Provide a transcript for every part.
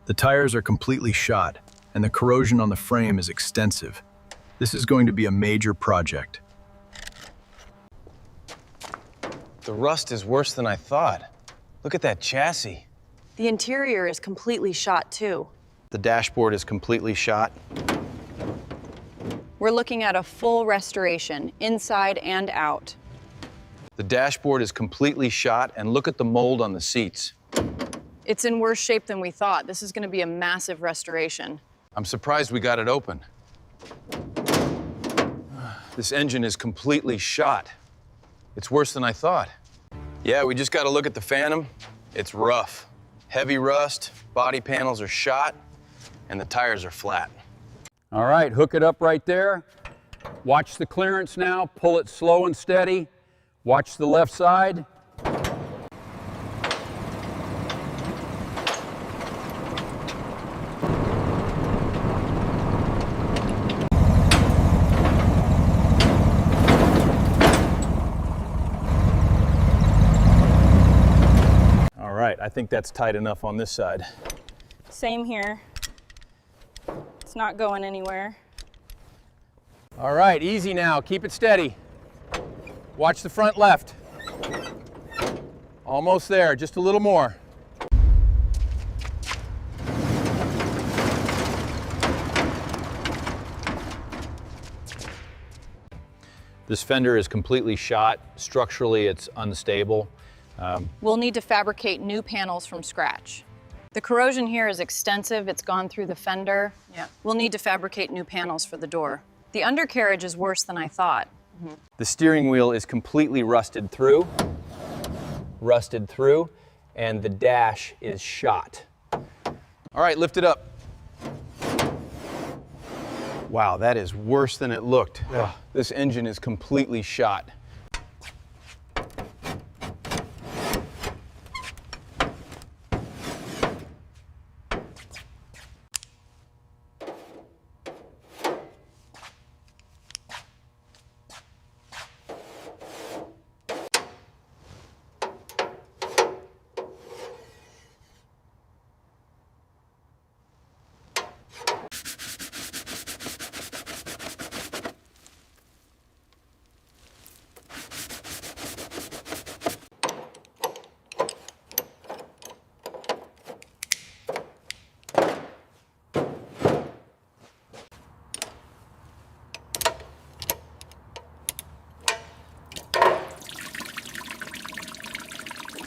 The tires are completely shot, and the corrosion on the frame is extensive. This is going to be a major project. The rust is worse than I thought. Look at that chassis. The interior is completely shot too. The dashboard is completely shot. We're looking at a full restoration, inside and out. The dashboard is completely shot, and look at the mold on the seats. It's in worse shape than we thought. This is going to be a massive restoration. I'm surprised we got it open. This engine is completely shot. It's worse than I thought. Yeah, we just got to look at the Phantom. It's rough. Heavy rust, body panels are shot, and the tires are flat. All right, hook it up right there. Watch the clearance now. Pull it slow and steady. Watch the left side. All right, I think that's tight enough on this side. Same here. It's not going anywhere. All right, easy now. Keep it steady. Watch the front left. Almost there, just a little more. This fender is completely shot. Structurally, it's unstable. We'll need to fabricate new panels from scratch. The corrosion here is extensive. It's gone through the fender. Yeah. We'll need to fabricate new panels for the door. The undercarriage is worse than I thought. The steering wheel is completely rusted through, and the dash is shot. All right, lift it up. Wow, that is worse than it looked. Ugh, this engine is completely shot.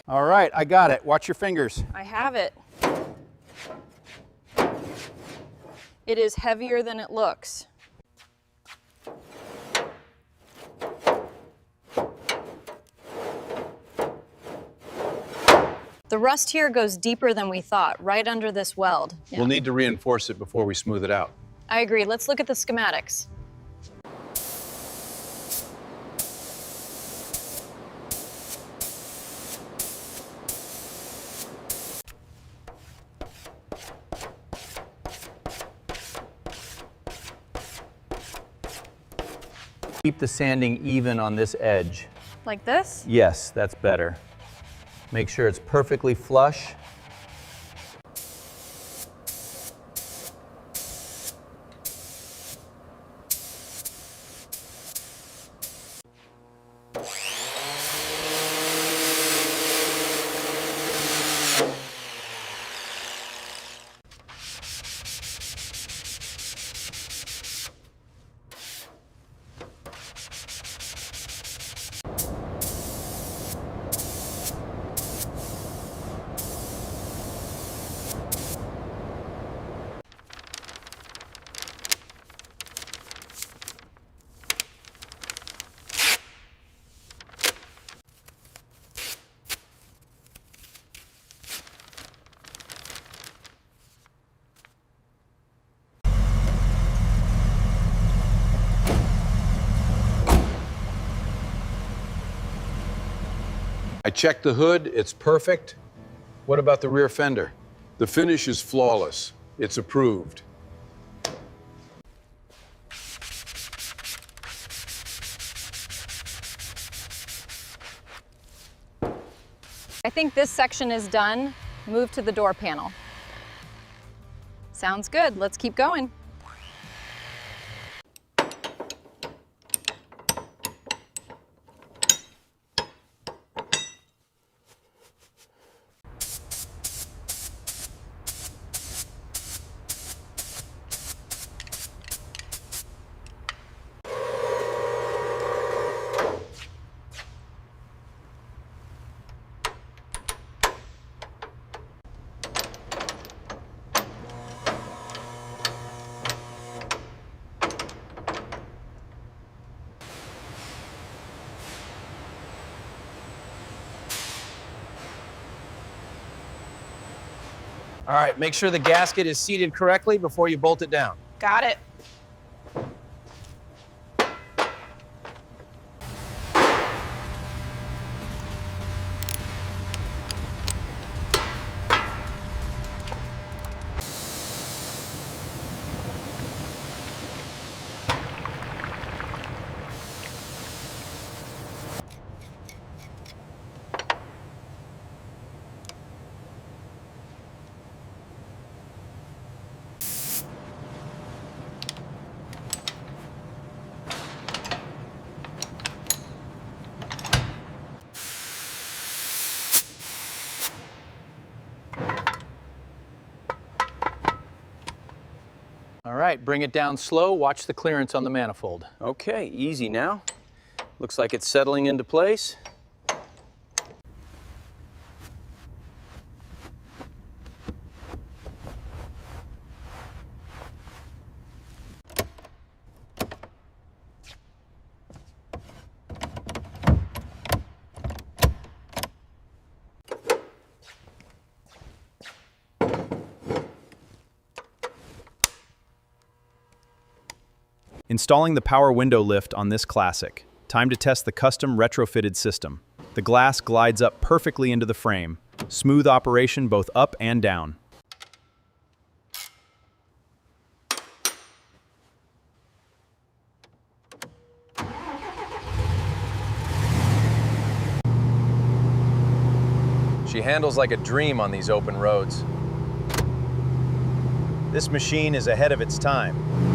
All right, I got it. Watch your fingers. I have it. It is heavier than it looks. The rust here goes deeper than we thought, right under this weld. Yeah. We'll need to reinforce it before we smooth it out. I agree. Let's look at the schematics. Keep the sanding even on this edge. Like this? Yes, that's better. Make sure it's perfectly flush. I checked the hood, it's perfect. What about the rear fender? The finish is flawless. It's approved. I think this section is done. Move to the door panel. Sounds good. Let's keep going. All right, make sure the gasket is seated correctly before you bolt it down. Got it. All right, bring it down slow. Watch the clearance on the manifold. Okay, easy now. Looks like it's settling into place. Installing the power window lift on this Classic. Time to test the custom retrofitted system. The glass glides up perfectly into the frame. Smooth operation both up and down. She handles like a dream on these open roads. This machine is ahead of its time.